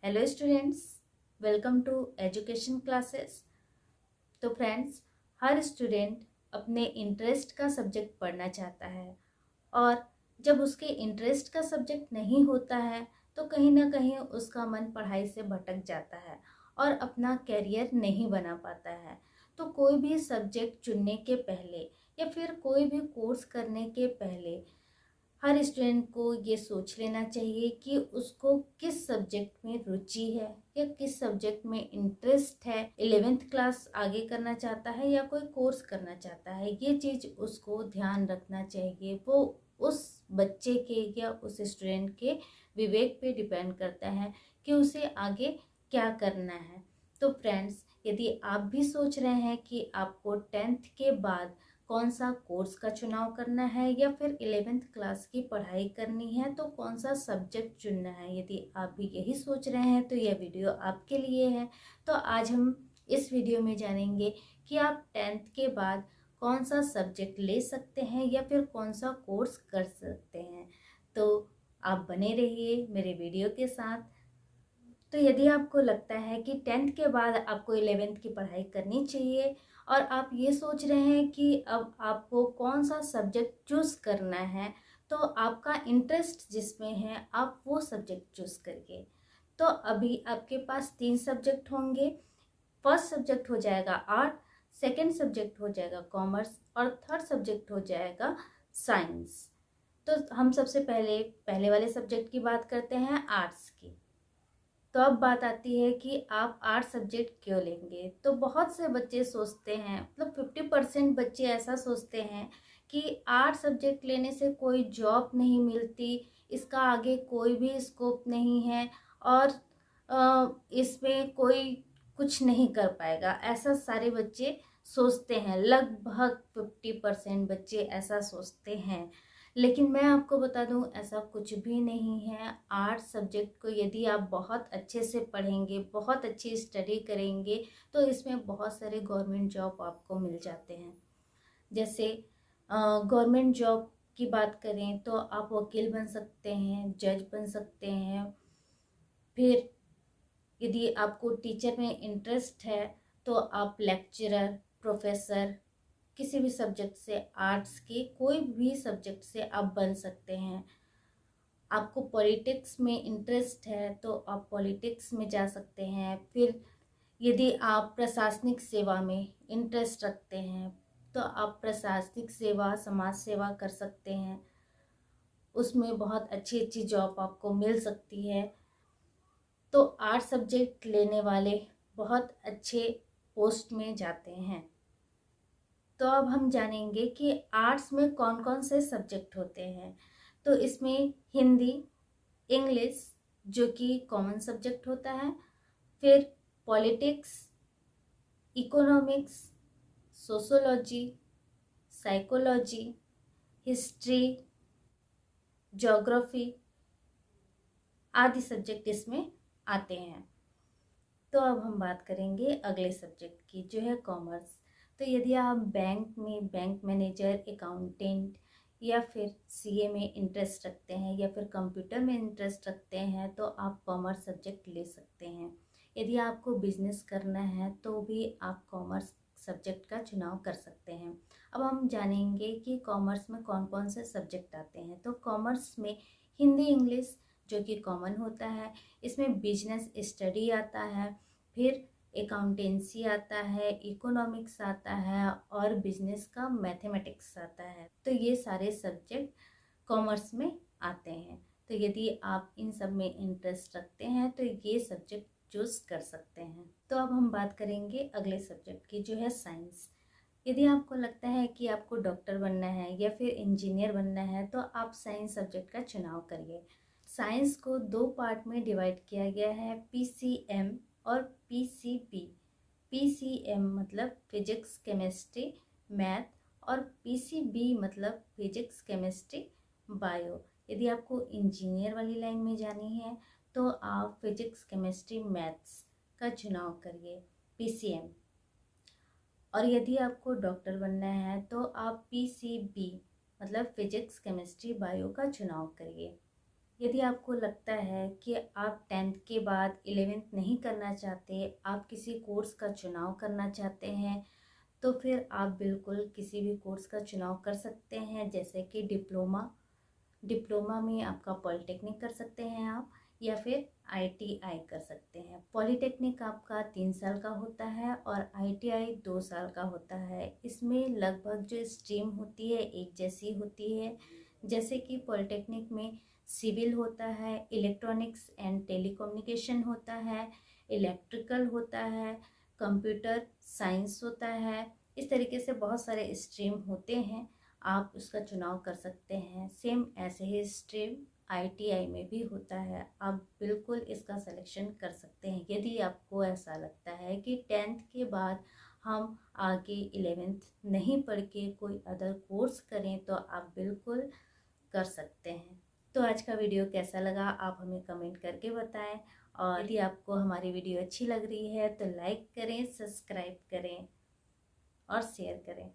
Hello students, welcome to education classes. तो friends, हर student अपने इंटरेस्ट का सब्जेक्ट पढ़ना चाहता है और जब उसके इंटरेस्ट का सब्जेक्ट नहीं होता है तो कहीं ना कहीं उसका मन पढ़ाई से भटक जाता है और अपना कैरियर नहीं बना पाता है। तो कोई भी सब्जेक्ट चुनने के पहले या फिर कोई भी कोर्स करने के पहले हर स्टूडेंट को ये सोच लेना चाहिए कि उसको किस सब्जेक्ट में रुचि है या किस सब्जेक्ट में इंटरेस्ट है। 11th क्लास आगे करना चाहता है या कोई कोर्स करना चाहता है, ये चीज़ उसको ध्यान रखना चाहिए। वो उस बच्चे के या उस स्टूडेंट के विवेक पे डिपेंड करता है कि उसे आगे क्या करना है। तो फ्रेंड्स, यदि आप भी सोच रहे हैं कि आपको 10th के बाद कौन सा कोर्स का चुनाव करना है या फिर 11th क्लास की पढ़ाई करनी है तो कौन सा सब्जेक्ट चुनना है, यदि आप भी यही सोच रहे हैं तो यह वीडियो आपके लिए है। तो आज हम इस वीडियो में जानेंगे कि आप 10th के बाद कौन सा सब्जेक्ट ले सकते हैं या फिर कौन सा कोर्स कर सकते हैं। तो आप बने रहिए मेरे वीडियो के साथ। तो यदि आपको लगता है कि 10th के बाद आपको 11th की पढ़ाई करनी चाहिए और आप ये सोच रहे हैं कि अब आपको कौन सा सब्जेक्ट चूज़ करना है, तो आपका इंटरेस्ट जिसमें है आप वो सब्जेक्ट चूज़ करिए। तो अभी आपके पास 3 सब्जेक्ट होंगे। फर्स्ट सब्जेक्ट हो जाएगा आर्ट, सेकंड सब्जेक्ट हो जाएगा कॉमर्स और थर्ड सब्जेक्ट हो जाएगा साइंस। तो हम सबसे पहले पहले वाले सब्जेक्ट की बात करते हैं, आर्ट्स की। तो अब बात आती है कि आप आर्ट सब्जेक्ट क्यों लेंगे। तो बहुत से बच्चे सोचते हैं, मतलब 50% बच्चे ऐसा सोचते हैं कि आर्ट सब्जेक्ट लेने से कोई जॉब नहीं मिलती, इसका आगे कोई भी स्कोप नहीं है और इसमें कोई कुछ नहीं कर पाएगा। ऐसा सारे बच्चे सोचते हैं, लगभग 50% बच्चे ऐसा सोचते हैं। लेकिन मैं आपको बता दूं, ऐसा कुछ भी नहीं है। आर्ट सब्जेक्ट को यदि आप बहुत अच्छे से पढ़ेंगे, बहुत अच्छी स्टडी करेंगे तो इसमें बहुत सारे गवर्नमेंट जॉब आपको मिल जाते हैं। जैसे गवर्नमेंट जॉब की बात करें तो आप वकील बन सकते हैं, जज बन सकते हैं। फिर यदि आपको टीचर में इंटरेस्ट है तो आप लेक्चरर, प्रोफेसर, किसी भी सब्जेक्ट से, आर्ट्स के कोई भी सब्जेक्ट से आप बन सकते हैं। आपको पॉलिटिक्स में इंटरेस्ट है तो आप पॉलिटिक्स में जा सकते हैं। फिर यदि आप प्रशासनिक सेवा में इंटरेस्ट रखते हैं तो आप प्रशासनिक सेवा, समाज सेवा कर सकते हैं। उसमें बहुत अच्छी अच्छी जॉब आपको मिल सकती है। तो आर्ट सब्जेक्ट लेने वाले बहुत अच्छे पोस्ट में जाते हैं। तो अब हम जानेंगे कि आर्ट्स में कौन कौन से सब्जेक्ट होते हैं। तो इसमें हिंदी, इंग्लिश जो कि कॉमन सब्जेक्ट होता है, फिर politics, economics, sociology, psychology, history, geography आदि सब्जेक्ट इसमें आते हैं। तो अब हम बात करेंगे अगले सब्जेक्ट की, जो है कॉमर्स। तो यदि आप बैंक में बैंक मैनेजर, अकाउंटेंट या फिर सीए में इंटरेस्ट रखते हैं या फिर कंप्यूटर में इंटरेस्ट रखते हैं तो आप कॉमर्स सब्जेक्ट ले सकते हैं। यदि आपको बिजनेस करना है तो भी आप कॉमर्स सब्जेक्ट का चुनाव कर सकते हैं। अब हम जानेंगे कि कॉमर्स में कौन कौन से सब्जेक्ट आते हैं। तो कॉमर्स में हिंदी, इंग्लिश जो कि कॉमन होता है, इसमें बिजनेस स्टडी आता है, फिर अकाउंटेंसी आता है, इकोनॉमिक्स आता है और बिजनेस का मैथमेटिक्स आता है। तो ये सारे सब्जेक्ट कॉमर्स में आते हैं। तो यदि आप इन सब में इंटरेस्ट रखते हैं तो ये सब्जेक्ट चूज कर सकते हैं। तो अब हम बात करेंगे अगले सब्जेक्ट की, जो है साइंस। यदि आपको लगता है कि आपको डॉक्टर बनना है या फिर इंजीनियर बनना है तो आप साइंस सब्जेक्ट का चुनाव करिए। साइंस को 2 पार्ट में डिवाइड किया गया है, पीसीएम और पीसीबी। पीसीएम मतलब फिजिक्स, केमिस्ट्री, मैथ और पीसीबी मतलब फिजिक्स, केमिस्ट्री, बायो। यदि आपको इंजीनियर वाली लाइन में जानी है तो आप फिजिक्स, केमिस्ट्री, मैथ्स का चुनाव करिए, पीसीएम। और यदि आपको डॉक्टर बनना है तो आप पीसीबी मतलब फिजिक्स, केमिस्ट्री, बायो का चुनाव करिए। यदि आपको लगता है कि आप 10th के बाद 11th नहीं करना चाहते, आप किसी कोर्स का चुनाव करना चाहते हैं, तो फिर आप बिल्कुल किसी भी कोर्स का चुनाव कर सकते हैं, जैसे कि डिप्लोमा में आपका पॉलिटेक्निक कर सकते हैं आप, या फिर आईटीआई कर सकते हैं। पॉलिटेक्निक आपका 3 साल का होता है और आईटीआई 2 साल का होता है। इसमें लगभग जो स्ट्रीम होती है एक जैसी होती है, जैसे कि पॉलिटेक्निक में सिविल होता है, इलेक्ट्रॉनिक्स एंड टेलीकम्युनिकेशन होता है, इलेक्ट्रिकल होता है, कंप्यूटर साइंस होता है। इस तरीके से बहुत सारे स्ट्रीम होते हैं, आप उसका चुनाव कर सकते हैं। सेम ऐसे ही स्ट्रीम आईटीआई में भी होता है, आप बिल्कुल इसका सिलेक्शन कर सकते हैं। यदि आपको ऐसा लगता है कि 10th के बाद हम आगे 11th नहीं पढ़ के कोई अदर कोर्स करें, तो आप बिल्कुल कर सकते हैं। तो आज का वीडियो कैसा लगा आप हमें कमेंट करके बताएं, और यदि आपको हमारी वीडियो अच्छी लग रही है तो लाइक करें, सब्सक्राइब करें और शेयर करें।